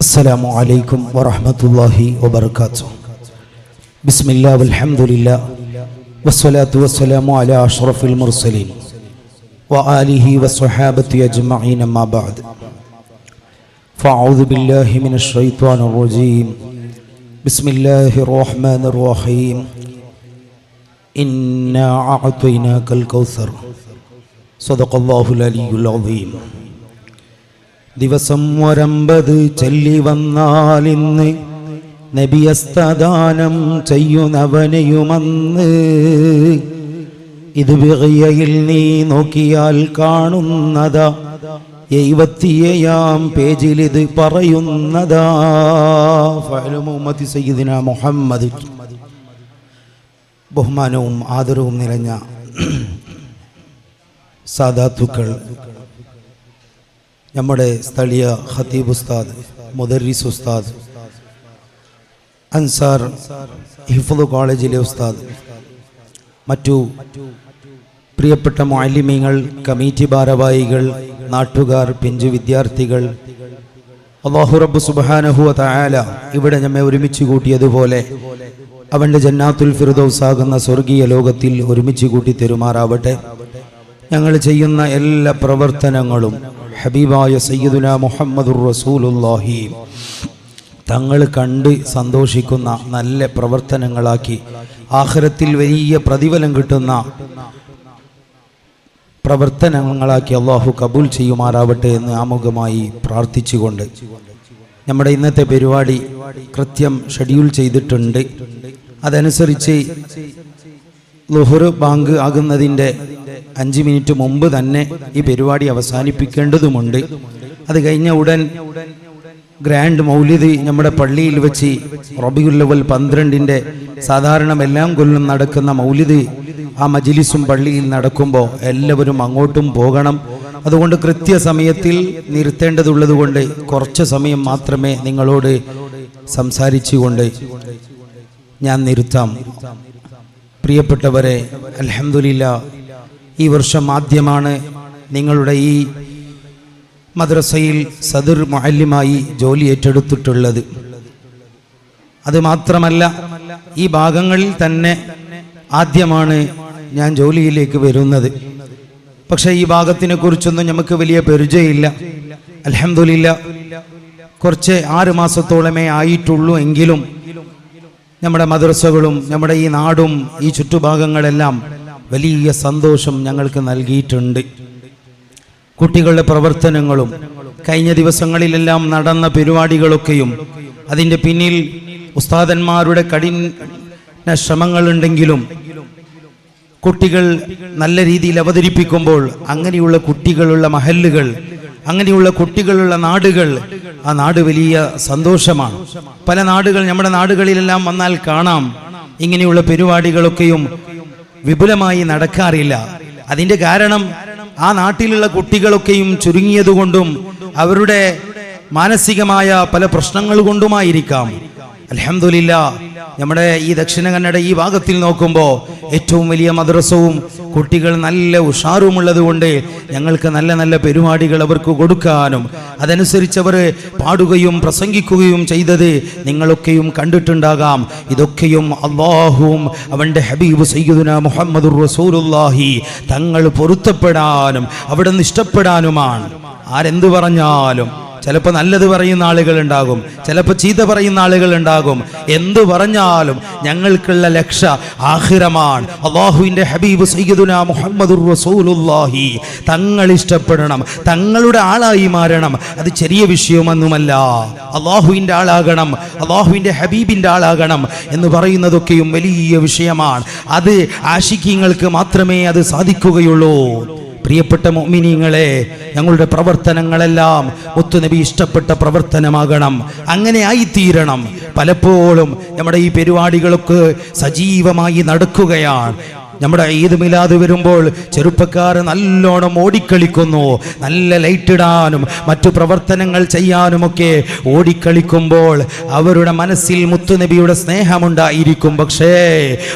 السلام عليكم ورحمة الله وبركاته. بسم الله والحمد لله والصلاة والسلام على أشرف المرسلين وآله وصحابته أجمعين ما بعد. فأعوذ بالله من الشيطان الرجيم. بسم الله الرحمن الرحيم. إنا أعطيناك الكوثر. صدق الله العلي العظيم. ദിവസം 50 ചൊല്ലി വന്നാലിന്ന് നബിയസ്തദാനം ചെയ്യുന്നവനെയുമന്ന് ഇത് വിഗയയിൽ നീ നോക്കിയാൽ കാണുന്നതാ 77 പേജിൽ ഇത് പറയുന്നതാ. ഫഅലുമുമ്മത്തി സയ്യിദിന മുഹമ്മദ്. ബഹുമാനവും ആദരവും നിറഞ്ഞ സാദാത്തുക്കൾ, നമ്മുടെ സ്ഥലീയ ഖതീബ് ഉസ്താദ്, മുദർരിസ് ഉസ്താദ്, അൻസാർ ഹിഫ്ള് കോളേജിലെ ഉസ്താദ്, മറ്റു പ്രിയപ്പെട്ട മുഅല്ലിമീങ്ങൾ, കമ്മിറ്റി ഭാരവാഹികൾ, നാട്ടുകാർ, പിഞ്ചു വിദ്യാർത്ഥികൾ, അല്ലാഹു റബ്ബ് സുബ്ഹാനഹു വ തആല ഇവിടെ നമ്മെ ഒരുമിച്ച് കൂട്ടിയതുപോലെ അവൻ്റെ ജന്നാത്തുൽ ഫിർദൗസ് ആകുന്ന സ്വർഗീയ ലോകത്തിൽ ഒരുമിച്ച് കൂട്ടി തരുമാറാവട്ടെ. ഞങ്ങൾ ചെയ്യുന്ന എല്ലാ പ്രവർത്തനങ്ങളും ഹബീബായ സയ്യിദുന മുഹമ്മദുർ റസൂലുള്ളാഹി തങ്ങൾ കണ്ട് സന്തോഷിക്കുന്ന നല്ല പ്രവർത്തനങ്ങളാക്കി ആഖിറത്തിൽ വലിയ പ്രതിഫലം കിട്ടുന്ന പ്രവർത്തനങ്ങളാക്കി അള്ളാഹു കബൂൽ ചെയ്യുമാറാവട്ടെ എന്ന് ആമുഖമായി പ്രാർത്ഥിച്ചുകൊണ്ട് നമ്മുടെ ഇന്നത്തെ പരിപാടി കൃത്യം ഷെഡ്യൂൾ ചെയ്തിട്ടുണ്ട്. അതനുസരിച്ച് ളുഹർ ബാങ്ക് ആകുന്നതിൻ്റെ 5 മിനിറ്റ് മുമ്പ് തന്നെ ഈ പരിപാടി അവസാനിപ്പിക്കേണ്ടതുമുണ്ട്. അത് കഴിഞ്ഞ ഉടൻ ഗ്രാൻഡ് മൗലിദ് നമ്മുടെ പള്ളിയിൽ വെച്ച് റബീഉൽ അവ്വൽ 12 സാധാരണ എല്ലാം കൊല്ലം നടക്കുന്ന മൗലിദ് ആ മജ്ലിസും പള്ളിയിൽ നടക്കുമ്പോൾ എല്ലാവരും അങ്ങോട്ടും പോകണം. അതുകൊണ്ട് കൃത്യസമയത്തിൽ നിർത്തേണ്ടതുള്ളത് കൊണ്ട് കുറച്ച് സമയം മാത്രമേ നിങ്ങളോട് സംസാരിച്ചുകൊണ്ട് ഞാൻ നിർത്താം. പ്രിയപ്പെട്ടവരെ, അൽഹംദുലില്ലാഹ്, ഈ വർഷം ആദ്യമാണ് നിങ്ങളുടെ ഈ മദ്രസയിൽ സദർ മുഅല്ലിമായി ജോലി ഏറ്റെടുത്തിട്ടുള്ളത്. അത് മാത്രമല്ല, ഈ ഭാഗങ്ങളിൽ തന്നെ ആദ്യമാണ് ഞാൻ ജോലിയിലേക്ക് വരുന്നത്. പക്ഷേ ഈ ഭാഗത്തിനെ കുറിച്ചൊന്നും നമുക്ക് വലിയ പരിചയമില്ല. അൽഹംദുലില്ലാഹ്, കുറച്ച് 6 മാസത്തോളമേ ആയിട്ടുള്ളൂ. എങ്കിലും നമ്മുടെ മദ്രസകളും നമ്മുടെ ഈ നാടും ഈ ചുറ്റുഭാഗങ്ങളെല്ലാം വലിയ സന്തോഷം ഞങ്ങൾക്ക് നൽകിയിട്ടുണ്ട്. കുട്ടികളുടെ പ്രവർത്തനങ്ങളും കഴിഞ്ഞ ദിവസങ്ങളിലെല്ലാം നടന്ന പരിപാടികളൊക്കെയും അതിൻ്റെ പിന്നിൽ ഉസ്താദന്മാരുടെ കഠിന ശ്രമങ്ങളുണ്ടെങ്കിലും കുട്ടികൾ നല്ല രീതിയിൽ അവതരിപ്പിക്കുമ്പോൾ അങ്ങനെയുള്ള കുട്ടികളുള്ള മഹല്ലുകൾ, അങ്ങനെയുള്ള കുട്ടികളുള്ള നാടുകൾ, ആ നാട് വലിയ സന്തോഷമാണ്. പല നാടുകൾ, നമ്മുടെ നാടുകളിലെല്ലാം വന്നാൽ കാണാം ഇങ്ങനെയുള്ള പരിപാടികളൊക്കെയും വിപുലമായി നടക്കാറില്ല. അതിൻ്റെ കാരണം ആ നാട്ടിലുള്ള കുട്ടികളൊക്കെയും ചുരുങ്ങിയതുകൊണ്ടും അവരുടെ മാനസികമായ പല പ്രശ്നങ്ങൾ കൊണ്ടുമായിരിക്കാം. അൽഹംദുലില്ലാഹ്, നമ്മുടെ ഈ ദക്ഷിണ കന്നഡ ഈ ഭാഗത്തിൽ നോക്കുമ്പോൾ ഏറ്റവും വലിയ മദ്രസവും കുട്ടികൾ നല്ല ഉഷാറുമുള്ളത് കൊണ്ട് ഞങ്ങൾക്ക് നല്ല നല്ല പരിപാടികൾ അവർക്ക് കൊടുക്കാനും അതനുസരിച്ച് അവർ പാടുകയും പ്രസംഗിക്കുകയും ചെയ്തത് നിങ്ങളൊക്കെയും കണ്ടിട്ടുണ്ടാകാം. ഇതൊക്കെയും അല്ലാഹുവും അവൻ്റെ ഹബീബ് സയ്യിദുന മുഹമ്മദുർ റസൂലുള്ളാഹി തങ്ങൾ പൊരുത്തപ്പെടാനും അവിടെ നിന്ന് ഇഷ്ടപ്പെടാനുമാണ്. ആരെന്ത് പറഞ്ഞാലും ചിലപ്പോൾ നല്ലത് പറയുന്ന ആളുകളുണ്ടാകും, ചിലപ്പോൾ ചീത്ത പറയുന്ന ആളുകളുണ്ടാകും. എന്ത് പറഞ്ഞാലും ഞങ്ങൾക്കുള്ള ലക്ഷ്യം ആഖിറമാണ്. അല്ലാഹുവിൻ്റെ ഹബീബ് സയ്യിദുന മുഹമ്മദുർ റസൂലുള്ളാഹി തങ്ങൾ ഇഷ്ടപ്പെടണം, തങ്ങളുടെ ആളായി മാറണം. അത് ചെറിയ വിഷയമൊന്നുമല്ല. അല്ലാഹുവിൻ്റെ ആളാകണം, അല്ലാഹുവിൻ്റെ ഹബീബിൻ്റെ ആളാകണം എന്ന് പറയുന്നതൊക്കെയും വലിയ വിഷയമാണ്. അത് ആശിഖീങ്ങൾക്ക് മാത്രമേ അത് സാധിക്കുകയുള്ളൂ. പ്രിയപ്പെട്ട മുഅ്മിനീങ്ങളെ, ഞങ്ങളുടെ പ്രവർത്തനങ്ങളെല്ലാം മുത്തുനബി ഇഷ്ടപ്പെട്ട പ്രവർത്തനമാകണം, അങ്ങനെ ആയിത്തീരണം. പലപ്പോഴും നമ്മുടെ ഈ പരിപാടികളൊക്കെ സജീവമായി നടക്കുകയാണ്. നമ്മുടെ ഈദ് മിലാദ് വരുമ്പോൾ ചെറുപ്പക്കാർ നല്ലോണം ഓടിക്കളിക്കുന്നു. നല്ല ലൈറ്റ് ഇടാനും മറ്റു പ്രവർത്തനങ്ങൾ ചെയ്യാനുമൊക്കെ ഓടിക്കളിക്കുമ്പോൾ അവരുടെ മനസ്സിൽ മുത്തുനബിയുടെ സ്നേഹമുണ്ടായിരിക്കും. പക്ഷേ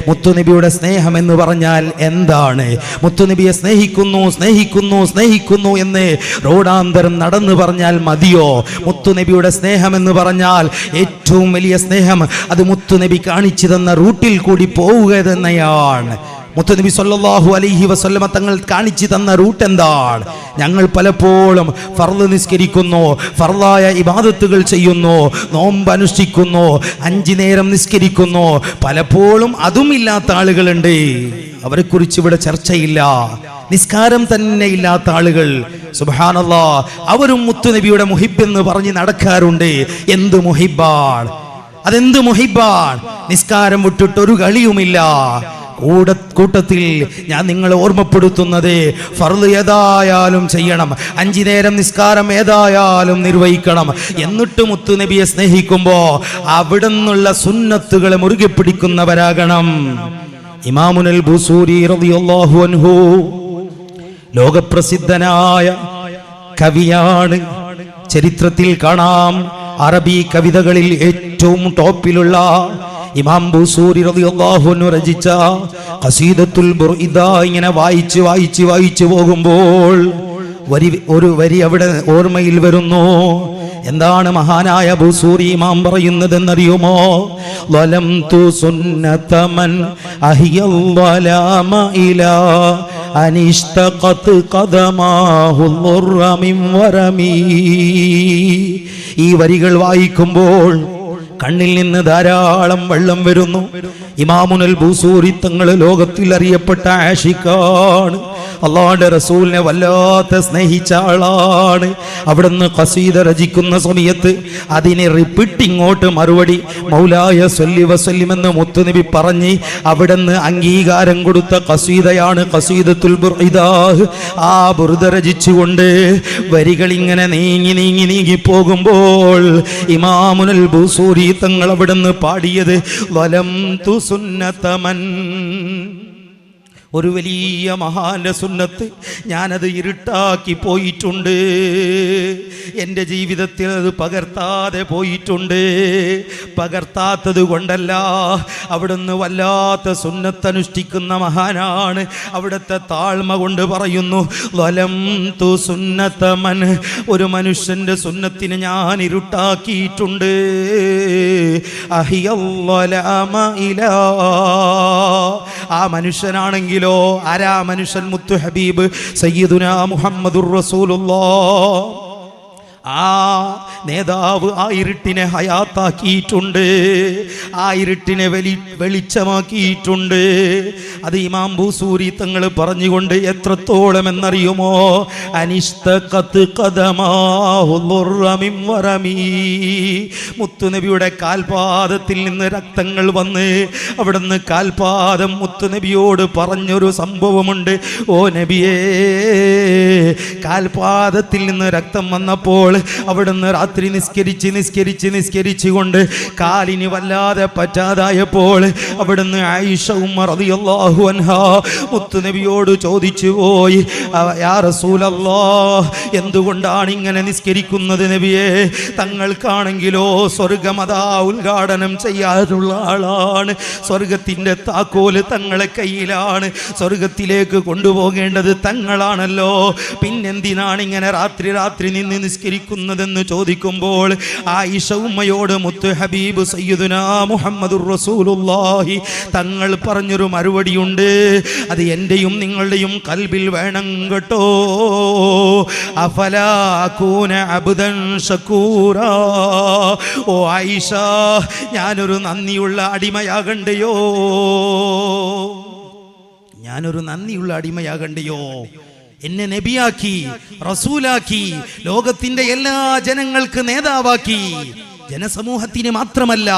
മുത്തുനബിയുടെ സ്നേഹം എന്ന് പറഞ്ഞാൽ എന്താണ്? മുത്തുനബിയെ സ്നേഹിക്കുന്നു സ്നേഹിക്കുന്നു സ്നേഹിക്കുന്നു എന്ന് റോഡാന്തരം നടന്നു പറഞ്ഞാൽ മതിയോ? മുത്തുനബിയുടെ സ്നേഹം എന്ന് പറഞ്ഞാൽ ഏറ്റവും വലിയ സ്നേഹം അത് മുത്തുനബി കാണിച്ചു തന്ന റൂട്ടിൽ കൂടി പോവുക തന്നെയാണ്. മുത്തുനബി സല്ലല്ലാഹു അലൈഹി വസല്ലമ തങ്ങൾ കാണിച്ചു തന്ന റൂട്ട് എന്താണ്? ഞങ്ങൾ പലപ്പോഴും ഫർള് നിസ്കരിക്കുന്നു, ഫർളായ ഇബാദത്തുകൾ ചെയ്യുന്നു, നോമ്പ് അനുഷ്ഠിക്കുന്നു, 5 നേരം നിസ്കരിക്കുന്നു. പലപ്പോഴും അതും ഇല്ലാത്ത ആളുകളുണ്ട്. അവരെക്കുറിച്ച് ഇവിടെ ചർച്ചയില്ല. നിസ്കാരം തന്നെ ഇല്ലാത്ത ആളുകൾ, സുബ്ഹാനല്ലാഹ്, അവരും മുത്തുനബിയുടെ മുഹിബ് എന്ന് പറഞ്ഞ് നടക്കാറുണ്ട്. എന്ത് മുഹിബാണ്, അതെന്ത് മുഹിബാണ്! നിസ്കാരം വിട്ടിട്ടൊരു കളിയുമില്ല. കൂട്ടത്തിൽ ഞാൻ നിങ്ങളെ ഓർമ്മപ്പെടുത്തുന്നത്, ഫർള് ഏതായാലും ചെയ്യണം, 5 നേരം നിസ്കാരം ഏതായാലും നിർവഹിക്കണം. എന്നിട്ട് മുത്തുനബിയെ സ്നേഹിക്കുമ്പോ അവിടെ നിന്നുള്ള സുന്നത്തുകളെ മുറുകെ പിടിക്കുന്നവരാകണം. ഇമാമുൽ ബുസൂരി റളിയല്ലാഹു അൻഹു ലോകപ്രസിദ്ധനായ കവിയാണ്. ചരിത്രത്തിൽ കാണാം, അറബി കവിതകളിൽ ഏറ്റവും ടോപ്പിലുള്ള ഇമാം ബുസൂരി റളിയല്ലാഹു അൻഹു രചിച്ച ഖസീദത്തുൽ ബുർഇദ ഇങ്ങനെ വായിച്ച് പോകുമ്പോൾ ഒരു വരി അവിടെ ഓർമ്മയിൽ വരുന്നു. എന്താണ് മഹാനായ ബുസൂരി ഇമാം പറയുന്നതെന്നറിയുമോ? വലംതു സുന്നതമൻ അഹിയൽ വലാമ ഇലാ അനിഷ്തഖത് ഖദമാഹു ളുർറ മിൻ വറമി. ഈ വരികൾ വായിക്കുമ്പോൾ കണ്ണിൽ നിന്ന് ധാരാളം വെള്ളം വരുന്നു. ഇമാമുൽ ബുസൂരി തങ്ങൾ ലോകത്തിൽ അറിയപ്പെട്ട ആശിഖാണ്. അല്ലാഹുവിന്റെ റസൂലിനെ വല്ലാത്ത സ്നേഹിച്ച ആളാണ്. അവിടുന്ന് ഖസീദ രചിക്കുന്ന സമയത്ത് അതിനെ റിപ്പീറ്റ് ഇങ്ങോട്ട് മറുപടി മൗലായ സ്വല്ലി വസല്ലിം എന്ന് മുത്തുനബി പറഞ്ഞ് അവിടുന്ന് അംഗീകാരം കൊടുത്ത ഖസീദയാണ് ഖസീദത്തുൽ ബുർഇദ. ആ ബുർദ രചിച്ചുകൊണ്ട് വരികൾ ഇങ്ങനെ നീങ്ങി പോകുമ്പോൾ ഇമാമുൽ ബുസൂരി തങ്ങൾ അവിടുന്ന് പാടിയത് വലം തു സുന്നതമൻ, ഒരു വലിയ മഹാന്റെ സുന്നത്ത് ഞാനത് ഇരുട്ടാക്കി പോയിട്ടുണ്ട്. എൻ്റെ ജീവിതത്തിൽ അത് പകർത്താതെ പോയിട്ടുണ്ട്. പകർത്താത്തത് കൊണ്ടല്ല, അവിടുന്ന് വല്ലാത്ത സുന്നത്ത് അനുഷ്ഠിക്കുന്ന മഹാനാണ്. അവിടുത്തെ താഴ്മ കൊണ്ട് പറയുന്നു, വലം തു സുന്നതമൻ, ഒരു മനുഷ്യന്റെ സുന്നത്തിനെ ഞാൻ ഇരുട്ടാക്കിയിട്ടുണ്ട്. അഹിയല്ലാമ ഇലാ, ആ മനുഷ്യനാണെങ്കിലോ ആരാ മനുഷ്യൻ? മുത്തു ഹബീബ് സയ്യിദുനാ മുഹമ്മദുർ റസൂലുള്ളാഹ്. ആ നേതാവ് ആ ഇരുട്ടിനെ ഹയാത്താക്കിയിട്ടുണ്ട്, ആ ഇരുട്ടിനെ വെളിച്ചമാക്കിയിട്ടുണ്ട്. അത് ഇമാം ബുസൂരി തങ്ങൾ പറഞ്ഞുകൊണ്ട് എത്രത്തോളം എന്നറിയുമോ? അനിഷ്തഖത് ഖദമാഹു ളുർറ മിൻ വറമി, മുത്തുനബിയുടെ കാൽപാദത്തിൽ നിന്ന് രക്തങ്ങൾ വന്ന് അവിടുന്ന് കാൽപാദം മുത്തുനബിയോട് പറഞ്ഞൊരു സംഭവമുണ്ട്. ഓ നബിയേ, കാൽപാദത്തിൽ നിന്ന് രക്തം വന്നപ്പോൾ അവിടുന്ന് രാത്രി നിസ്കരിച്ചുകൊണ്ട് കാലിന് വല്ലാതെ പറ്റാതായപ്പോൾ അവിടുന്ന് ആയിഷ ഉമ്മ റളിയല്ലാഹു അൻഹാ മുത്തുനബിയോട് ചോദിച്ചു പോയി, യാ റസൂലല്ലാഹ്, എന്തുകൊണ്ടാണ് ഇങ്ങനെ നിസ്കരിക്കുന്നത് നബിയേ? തങ്ങൾക്കാണെങ്കിലോ സ്വർഗമതാ ഉദ്ഘാടനം ചെയ്യാനുള്ള ആളാണ്. സ്വർഗത്തിന്റെ താക്കോല് തങ്ങളെ കയ്യിലാണ്. സ്വർഗത്തിലേക്ക് കൊണ്ടുപോകേണ്ടത് തങ്ങളാണല്ലോ. പിന്നെന്തിനാണ് ഇങ്ങനെ രാത്രി നിന്ന് നിസ്കരിക്കുന്നതെന്ന് ചോദിക്കുമ്പോൾ ആയിഷ ഉമ്മയോട് മുത്തു ഹബീബ് സയ്യിദുനാ മുഹമ്മദുർ റസൂലുള്ളാഹി തങ്ങൾ പറഞ്ഞൊരു മറുപടിയുണ്ട്. അത് എൻ്റെയും നിങ്ങളുടെയും കൽബിൽ വേണം കേട്ടോ. അഫലാ അകൂന അബ്ദൻ ശകൂറാ, ഓ ആയിഷ, ഞാനൊരു നന്ദിയുള്ള അടിമയാകണ്ടയോ? ഞാനൊരു നന്ദിയുള്ള അടിമയാകണ്ടയോ? എന്നെ നബിയാക്കി, റസൂലാക്കി, ലോകത്തിന്റെ എല്ലാ ജനങ്ങൾക്ക് നേതാവാക്കി. ജനസമൂഹത്തിന് മാത്രമല്ല,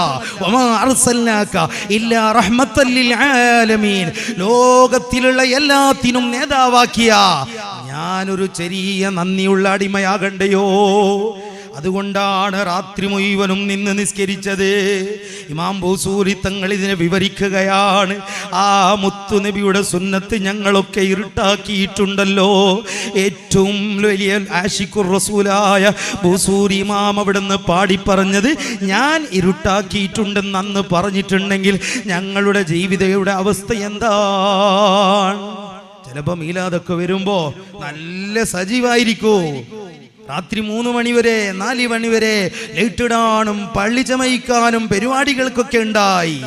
വമാ അർസൽനാക ഇല്ലാ റഹ്മത്തൽ ലിൽ ആലമീൻ, ലോകത്തിലുള്ള എല്ലാത്തിനും നേതാവാക്കിയ ഞാനൊരു ചെറിയ നന്ദിയുള്ള അടിമയാകണ്ടയോ? അതുകൊണ്ടാണ് രാത്രി മുഴുവനും നിന്ന് നിസ്കരിച്ചത്. ഇമാം ബൂസൂരി തങ്ങൾ ഇതിനെ വിവരിക്കുകയാണ്. ആ മുത്തുനബിയുടെ സുന്നത്ത് ഞങ്ങളൊക്കെ ഇരുട്ടാക്കിയിട്ടുണ്ടല്ലോ. ഏറ്റവും വലിയ ആശിഖുർ റസൂലായ ബൂസൂരി ഇമാം അവിടുന്ന് പാടിപ്പറഞ്ഞത്, ഞാൻ ഇരുട്ടാക്കിയിട്ടുണ്ടെന്ന് അന്ന് പറഞ്ഞിട്ടുണ്ടെങ്കിൽ ഞങ്ങളുടെ ജീവിതയുടെ അവസ്ഥ എന്താണ്? ചിലപ്പോ മീലാദൊക്കെ വരുമ്പോ നല്ല സജീവായിരിക്കൂ. രാത്രി 3 മണി വരെ 4 മണി വരെ ലൈറ്റ് ഇടാനും പള്ളി ചമയിക്കാനും പരിപാടികൾക്കൊക്കെ ഉണ്ടായി.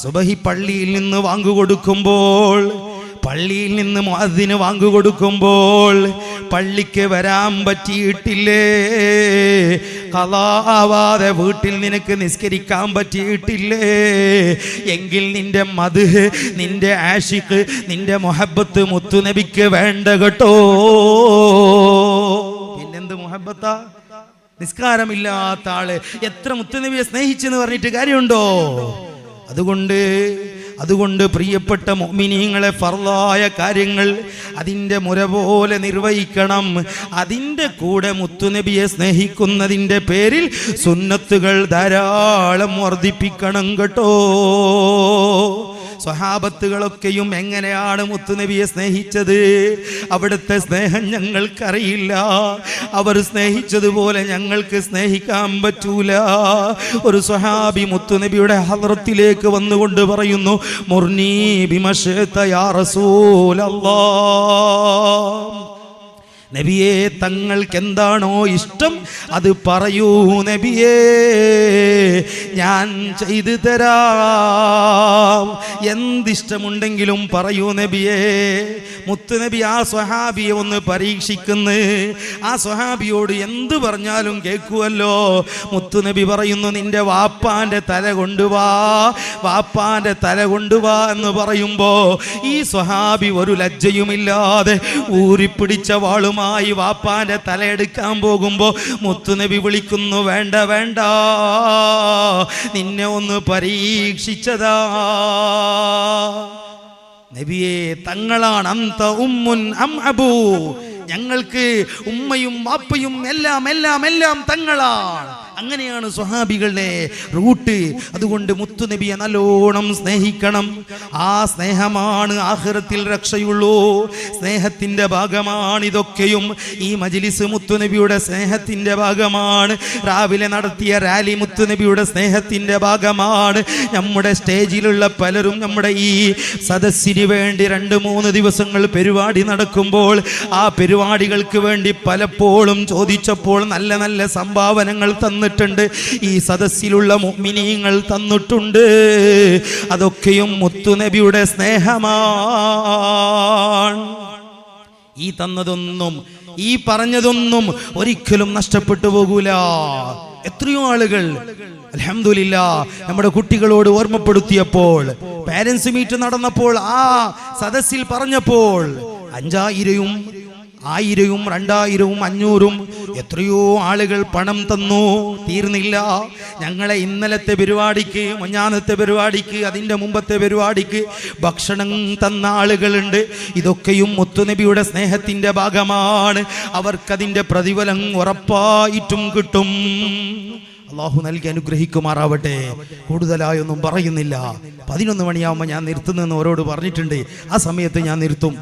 സുബഹി പള്ളിയിൽ നിന്ന് വാങ്ങുകൊടുക്കുമ്പോൾ, പള്ളിയിൽ നിന്ന് മുഅദ്ദിന് വാങ്ങുകൊടുക്കുമ്പോൾ പള്ളിക്ക് വരാൻ പറ്റിയിട്ടില്ലേ, ഖളാ ആവാതെ വീട്ടിൽ നിനക്ക് നിസ്കരിക്കാൻ പറ്റിയിട്ടില്ലേ എങ്കിൽ നിന്റെ മദ്ഹ്, നിന്റെ ആശിഖ്, നിന്റെ മുഹബ്ബത്ത് മുത്തുനബിക്ക് വേണ്ട കേട്ടോ. പിന്നെന്ത് മുഹബ്ബത്താ? നിസ്കാരമില്ലാത്ത ആള് എത്ര മുത്തുനബിയെ സ്നേഹിച്ചെന്ന് പറഞ്ഞിട്ട് കാര്യമുണ്ടോ? അതുകൊണ്ട് പ്രിയപ്പെട്ട മുഅ്മിനീങ്ങളെ, ഫർളായ കാര്യങ്ങൾ അതിൻ്റെ മുര പോലെ നിർവഹിക്കണം. അതിൻ്റെ കൂടെ മുത്തുനബിയെ സ്നേഹിക്കുന്നതിൻ്റെ പേരിൽ സുന്നത്തുകൾ ധാരാളം വർദ്ധിപ്പിക്കണം കേട്ടോ. സ്വഹാബത്തുകളൊക്കെയും എങ്ങനെയാണ് മുത്തുനബിയെ സ്നേഹിച്ചത്? അവിടുത്തെ സ്നേഹം ഞങ്ങൾക്കറിയില്ല. അവർ സ്നേഹിച്ചതുപോലെ ഞങ്ങൾക്ക് സ്നേഹിക്കാൻ പറ്റൂല. ഒരു സ്വഹാബി മുത്തുനബിയുടെ ഹദ്റത്തിലേക്ക് വന്നുകൊണ്ട് പറയുന്നു, മുർനി ബിമശിത യാ റസൂലല്ലാഹ്, നബിയെ തങ്ങൾക്ക് എന്താണോ ഇഷ്ടം അത് പറയൂ നബിയേ, ഞാൻ ചെയ്തു തരാം. എന്തിഷ്ടമുണ്ടെങ്കിലും പറയൂ നബിയേ. മുത്തുനബി ആ സ്വഹാബിയെ ഒന്ന് പരീക്ഷിക്കുന്നു. ആ സ്വഹാബിയോട് എന്ത് പറഞ്ഞാലും കേൾക്കുമല്ലോ. മുത്തുനബി പറയുന്നു, നിന്റെ വാപ്പാന്റെ തല കൊണ്ടുവാ, വാപ്പാന്റെ തല കൊണ്ടുവാ എന്ന് പറയുമ്പോ ഈ സ്വഹാബി ഒരു ലജ്ജയുമില്ലാതെ ഊരിപ്പിടിച്ച വാളും വാപ്പാന്റെ തലയെടുക്കാൻ പോകുമ്പോ മുത്തുനബി വിളിക്കുന്നു, വേണ്ട വേണ്ട, നിന്നെ ഒന്ന് പരീക്ഷിച്ചതാ. നബിയെ തങ്ങളാണ്, അന്ത ഉമ്മുൻ അം അബൂ, ഞങ്ങൾക്ക് ഉമ്മയും വാപ്പയും എല്ലാം എല്ലാം എല്ലാം തങ്ങളാണ്. അങ്ങനെയാണ് സ്വഹാബികളുടെ റൂട്ട്. അതുകൊണ്ട് മുത്തുനബിയെ നല്ലോണം സ്നേഹിക്കണം. ആ സ്നേഹമാണ് ആഖിറത്തിൽ രക്ഷയുള്ളൂ. സ്നേഹത്തിൻ്റെ ഭാഗമാണ് ഇതൊക്കെയും. ഈ മജ്ലിസ് മുത്തുനബിയുടെ സ്നേഹത്തിൻ്റെ ഭാഗമാണ്. രാവിലെ നടത്തിയ റാലി മുത്തുനബിയുടെ സ്നേഹത്തിൻ്റെ ഭാഗമാണ്. നമ്മുടെ സ്റ്റേജിലുള്ള പലരും നമ്മുടെ ഈ സദസ്സിന് വേണ്ടി 2-3 ദിവസങ്ങൾ പരിപാടി നടക്കുമ്പോൾ ആ പരിപാടികൾക്ക് വേണ്ടി പലപ്പോഴും ചോദിച്ചപ്പോൾ നല്ല നല്ല സംഭാവനകൾ തന്നിട്ടുണ്ട്. ഈ സദസ്സിലുള്ള മുഅ്മിനീങ്ങൾ തന്നിട്ടുണ്ട്. അതൊക്കെയും മുത്തുനബിയുടെ സ്നേഹമാണ്. ഈ തന്നതൊന്നും, ഈ പറഞ്ഞതൊന്നും ഒരിക്കലും നഷ്ടപ്പെട്ടു പോകൂല. എത്രയോ ആളുകൾ അൽഹംദുലില്ലാഹ് നമ്മുടെ കുട്ടികളോട് ഓർമ്മപ്പെടുത്തിയപ്പോൾ, പാരന്റ്സ് മീറ്റ് നടന്നപ്പോൾ, ആ സദസ്സിൽ പറഞ്ഞപ്പോൾ 5000-ഉം 1000-ഉം 2000-ഉം 500-ഉം എത്രയോ ആളുകൾ പണം തന്നു. തീർന്നില്ല. ഞങ്ങളെ ഇന്നലത്തെ പരിപാടിക്ക്, മുഞ്ഞാന്നത്തെ പരിപാടിക്ക്, അതിൻ്റെ മുമ്പത്തെ പരിപാടിക്ക് ഭക്ഷണം തന്ന ആളുകളുണ്ട്. ഇതൊക്കെയും മുത്തുനബിയുടെ സ്നേഹത്തിൻ്റെ ഭാഗമാണ്. അവർക്കതിൻ്റെ പ്രതിഫലം ഉറപ്പായിട്ടും കിട്ടും. അള്ളാഹു നൽകി അനുഗ്രഹിക്കുമാറാവട്ടെ. കൂടുതലായൊന്നും പറയുന്നില്ല. 11 മണിയാവുമ്പോൾ ഞാൻ നിർത്തുന്നെന്ന് അവരോട് പറഞ്ഞിട്ടുണ്ട്. ആ സമയത്ത് ഞാൻ നിർത്തും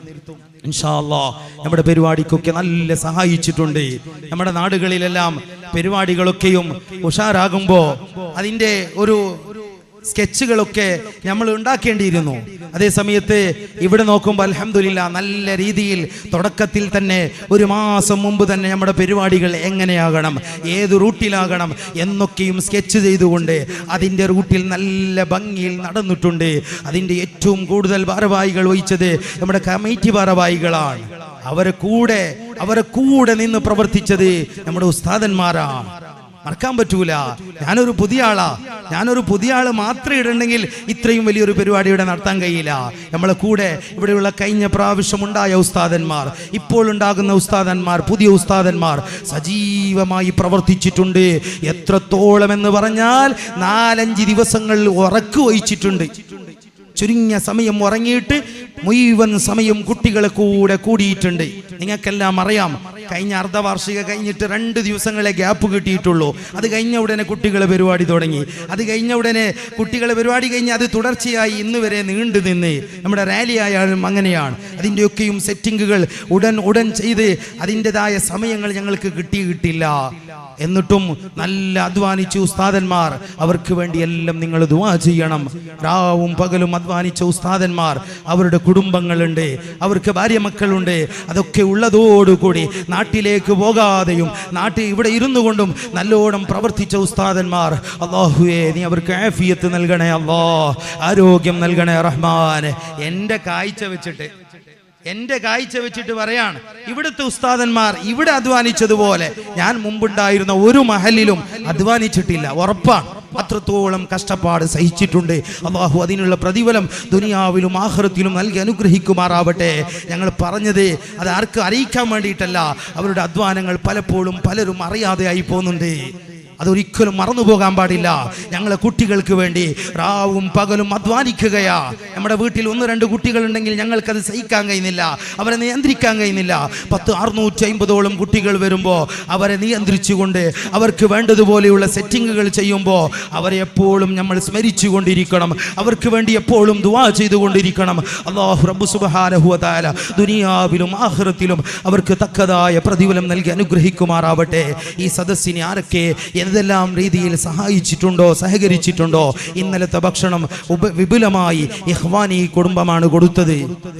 ഇൻഷാ അല്ലാഹ്. നമ്മുടെ പരിപാടിക്കൊക്കെ നല്ല സഹായിച്ചിട്ടുണ്ട്. നമ്മുടെ നാടുകളിലെല്ലാം പരിപാടികളൊക്കെയും ഉഷാറാകുമ്പോൾ അതിൻ്റെ ഒരു സ്കെച്ചുകളൊക്കെ നമ്മൾ ഉണ്ടാക്കേണ്ടിയിരുന്നു. അതേ സമയത്ത് ഇവിടെ നോക്കുമ്പോൾ അൽഹംദുലില്ലാഹ് നല്ല രീതിയിൽ തുടക്കത്തിൽ തന്നെ 1 മാസം മുമ്പ് തന്നെ നമ്മുടെ പരിപാടികൾ എങ്ങനെയാകണം, ഏത് റൂട്ടിലാകണം എന്നൊക്കെയും സ്കെച്ച് ചെയ്തുകൊണ്ട് അതിൻ്റെ റൂട്ടിൽ നല്ല ഭംഗിയിൽ നടന്നിട്ടുണ്ട്. അതിൻ്റെ ഏറ്റവും കൂടുതൽ ഭാരവാഹികൾ വഹിച്ചത് നമ്മുടെ കമ്മിറ്റി ഭാരവാഹികളാണ്. അവരെ കൂടെ നിന്ന് പ്രവർത്തിച്ചത് നമ്മുടെ ഉസ്താദന്മാരാണ്. മറക്കാൻ പറ്റൂല. ഞാനൊരു പുതിയ ആള് മാത്രം ഇടണമെങ്കിൽ ഇത്രയും വലിയൊരു പരിപാടി ഇവിടെ നടത്താൻ കഴിയില്ല. നമ്മളെ കൂടെ ഇവിടെയുള്ള കഴിഞ്ഞ പ്രാവശ്യം ഉണ്ടായ ഉസ്താദന്മാർ, ഇപ്പോൾ ഉണ്ടാകുന്ന ഉസ്താദന്മാർ, പുതിയ ഉസ്താദന്മാർ സജീവമായി പ്രവർത്തിച്ചിട്ടുണ്ട്. എത്രത്തോളം എന്ന് പറഞ്ഞാൽ 4-5 ദിവസങ്ങൾ ഉറക്കു വഹിച്ചിട്ടുണ്ട്. ചുരുങ്ങിയ സമയം ഉറങ്ങിയിട്ട് മുഴുവൻ സമയം കുട്ടികളെ കൂടെ കൂടിയിട്ടുണ്ട്. നിങ്ങൾക്കെല്ലാം അറിയാം, കഴിഞ്ഞ അർദ്ധവാർഷിക കഴിഞ്ഞിട്ട് 2 ദിവസങ്ങളെ ഗ്യാപ്പ് കിട്ടിയിട്ടുള്ളൂ. അത് കഴിഞ്ഞ ഉടനെ കുട്ടികളെ പരിപാടി തുടങ്ങി. അത് കഴിഞ്ഞ ഉടനെ കുട്ടികളെ പരിപാടി കഴിഞ്ഞ് അത് തുടർച്ചയായി ഇന്ന് വരെ നീണ്ടു നിന്ന് നമ്മുടെ റാലി ആയാലും അങ്ങനെയാണ്. അതിൻ്റെയൊക്കെയും സെറ്റിങ്ങുകൾ ഉടൻ ചെയ്ത് അതിൻ്റെതായ സമയങ്ങൾ ഞങ്ങൾക്ക് കിട്ടിയിട്ടില്ല. എന്നിട്ടും നല്ല അധ്വാനിച്ച ഉസ്താദന്മാർ, അവർക്ക് വേണ്ടി എല്ലാം നിങ്ങൾ ദുആ ചെയ്യണം. രാവും പകലും അധ്വാനിച്ച ഉസ്താദന്മാർ, അവരുടെ കുടുംബങ്ങളുണ്ട്, അവർക്ക് ഭാര്യ മക്കളുണ്ട്. അതൊക്കെ ഉള്ളതോടുകൂടി നാട്ടിലേക്ക് പോകാതെയും ഇവിടെ ഇരുന്നു കൊണ്ടും നല്ലോണം പ്രവർത്തിച്ച ഉസ്താദന്മാർ, അല്ലാഹുവേ നീ അവർക്ക് ആഫിയത്ത് നൽകണേ, അല്ലാഹ് ആരോഗ്യം നൽകണേ റഹ്മാൻ. എൻ്റെ കാഴ്ച വെച്ചിട്ട് പറയാണ്, ഇവിടുത്തെ ഉസ്താദന്മാർ ഇവിടെ അധ്വാനിച്ചതുപോലെ ഞാൻ മുമ്പുണ്ടായിരുന്ന ഒരു മഹലിലും അധ്വാനിച്ചിട്ടില്ല, ഉറപ്പാണ്. അത്രത്തോളം കഷ്ടപ്പാട് സഹിച്ചിട്ടുണ്ട്. അല്ലാഹു അതിനുള്ള പ്രതിഫലം ദുനിയാവിലും ആഖിറത്തിലും നൽകി അനുഗ്രഹിക്കുമാറാവട്ടെ. ഞങ്ങൾ പറഞ്ഞത് അത് ആർക്കും അറിയിക്കാൻ വേണ്ടിയിട്ടല്ല. അവരുടെ അധ്വാനങ്ങൾ പലപ്പോഴും പലരും അറിയാതെ ആയി പോകുന്നുണ്ട്. അതൊരിക്കലും മറന്നു പോകാൻ പാടില്ല. ഞങ്ങളെ കുട്ടികൾക്ക് വേണ്ടി രാവും പകലും അധ്വാനിക്കുകയാ. നമ്മുടെ വീട്ടിൽ 1-2 കുട്ടികളുണ്ടെങ്കിൽ ഞങ്ങൾക്കത് സഹിക്കാൻ കഴിയുന്നില്ല, അവരെ നിയന്ത്രിക്കാൻ കഴിയുന്നില്ല. 650ഓളം കുട്ടികൾ വരുമ്പോൾ അവരെ നിയന്ത്രിച്ചുകൊണ്ട് അവർക്ക് വേണ്ടതുപോലെയുള്ള സെറ്റിങ്ങുകൾ ചെയ്യുമ്പോൾ അവരെ എപ്പോഴും നമ്മൾ സ്മരിച്ചു കൊണ്ടിരിക്കണം. അവർക്ക് വേണ്ടി എപ്പോഴും ദുആ ചെയ്തുകൊണ്ടിരിക്കണം. അല്ലാഹു റബ്ബ് സുബ്ഹാനഹു വ തആല ദുനിയാവിലും ആഖിറത്തിലും അവർക്ക് തക്കതായ പ്രതിഫലം നൽകി അനുഗ്രഹിക്കുമാറാവട്ടെ. ഈ സദസ്സിനെ ആരൊക്കെ ഏതെല്ലാം രീതിയിൽ സഹായിച്ചിട്ടുണ്ടോ, സഹകരിച്ചിട്ടുണ്ടോ? ഇന്നലത്തെ ഭക്ഷണം വിപുലമായി ഇഖ്വാനി കുടുംബമാണ് കൊടുത്തത്.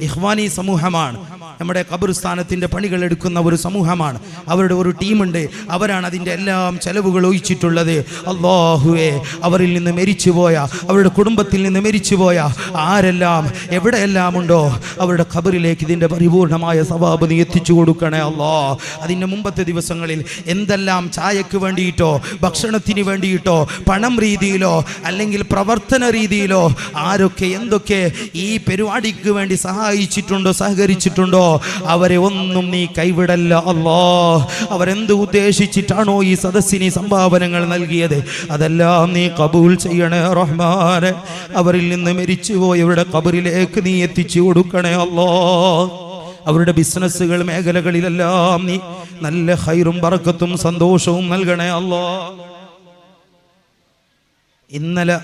ഇഖ്വാനി സമൂഹമാണ് നമ്മുടെ ഖബർസ്ഥാനത്തിൻ്റെ പണികൾ എടുക്കുന്ന ഒരു സമൂഹമാണ്. അവരുടെ ഒരു ടീമുണ്ട്, അവരാണ് അതിൻ്റെ എല്ലാം ചെലവുകൾ ഒഴിച്ചിട്ടുള്ളത്. അല്ലാഹുവേ, അവരിൽ നിന്ന് മരിച്ചുപോയ, അവരുടെ കുടുംബത്തിൽ നിന്ന് മരിച്ചുപോയ ആരെല്ലാം എവിടെയെല്ലാം ഉണ്ടോ അവരുടെ ഖബറിലേക്ക് ഇതിൻ്റെ പരിപൂർണമായ സവാബ് നീ എത്തിച്ചു കൊടുക്കണേ അല്ലാഹ്. അതിൻ്റെ മുമ്പത്തെ ദിവസങ്ങളിൽ എന്തെല്ലാം ചായക്ക് വേണ്ടിയിട്ടോ ഭക്ഷണത്തിന് വേണ്ടിയിട്ടോ പണം രീതിയിലോ അല്ലെങ്കിൽ പ്രവർത്തന രീതിയിലോ ആരൊക്കെ എന്തൊക്കെ ഈ പരിപാടിക്ക് വേണ്ടി സഹായിച്ചിട്ടുണ്ടോ, സഹകരിച്ചിട്ടുണ്ടോ, അവരെ ഒന്നും നീ കൈവിടല്ല അല്ലാഹ്. അവരെന്ത് ഉദ്ദേശിച്ചിട്ടാണോ ഈ സദസ്സിന് സംഭാവനകൾ നൽകിയത് അതെല്ലാം നീ കബൂൽ ചെയ്യണേ റഹ്മാനെ. അവരിൽ നിന്ന് മരിച്ചുപോയവരുടെ ഖബറിലേക്ക് നീ എത്തിച്ചു കൊടുക്കണേ അല്ലാഹ്. അവരുടെ ബിസിനസ്സുകൾ മേഖലകളിലെല്ലാം നീ നല്ല ഖൈറും ബറക്കത്തും സന്തോഷവും നൽകണേ അല്ലാഹ്. ഇന്നലെ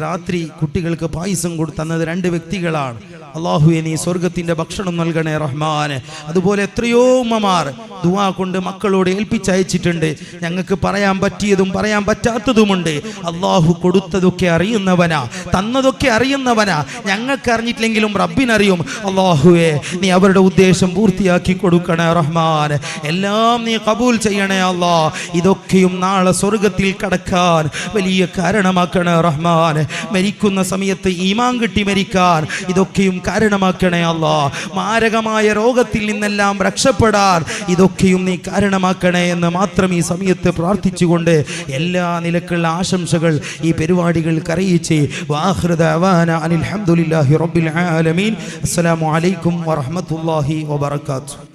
രാത്രി കുട്ടികൾക്ക് പായസം കൊടുത്തന്നത് 2 വ്യക്തികളാണ്. അല്ലാഹുവേ നീ സ്വർഗത്തിന്റെ ഭക്ഷണം നൽകണേ റഹ്മാനെ. അതുപോലെ എത്രയോ ഉമ്മമാർ ദുആ കൊണ്ട് മക്കളോട് ഏൽപ്പിച്ചയച്ചിട്ടുണ്ട്. ഞങ്ങൾക്ക് പറയാൻ പറ്റിയതും പറയാൻ പറ്റാത്തതുമുണ്ട്. അല്ലാഹു കൊടുത്തതൊക്കെ അറിയുന്നവനാ, തന്നതൊക്കെ അറിയുന്നവനാ. ഞങ്ങൾക്ക് അറിഞ്ഞിട്ടില്ലെങ്കിലും റബ്ബിനറിയും. അല്ലാഹുവേ നീ അവരുടെ ഉദ്ദേശം പൂർത്തിയാക്കി കൊടുക്കണേ റഹ്മാനെ. എല്ലാം നീ കബൂൽ ചെയ്യണേ അല്ലാഹ്. ഇതൊക്കെയും നാളെ സ്വർഗത്തിൽ കടക്കാൻ വലിയ കാരണമാക്കണേ റഹ്മാനെ. മരിക്കുന്ന സമയത്ത് ഈമാൻ കിട്ടി മരിക്കാൻ ഇതൊക്കെയും കാരണമാക്കണേ അല്ലാഹ്. മാരകമായ രോഗത്തിൽ നിന്നെല്ലാം രക്ഷപ്പെടാൻ ഇതൊക്കെയും നീ കാരണമാക്കണേ എന്ന് മാത്രം ഈ സമയത്ത് പ്രാർത്ഥിച്ചുകൊണ്ട് എല്ലാ നിലക്കുള്ള ആശംസകൾ ഈ പരിപാടികൾക്ക് അറിയിച്ച് വആഖിറു ദഅവാന അനിൽ ഹംദുലില്ലാഹി റബ്ബിൽ ആലമീൻ. അസ്സലാമു അലൈക്കും വറഹ്മത്തുള്ളാഹി വബറകാതുഹു.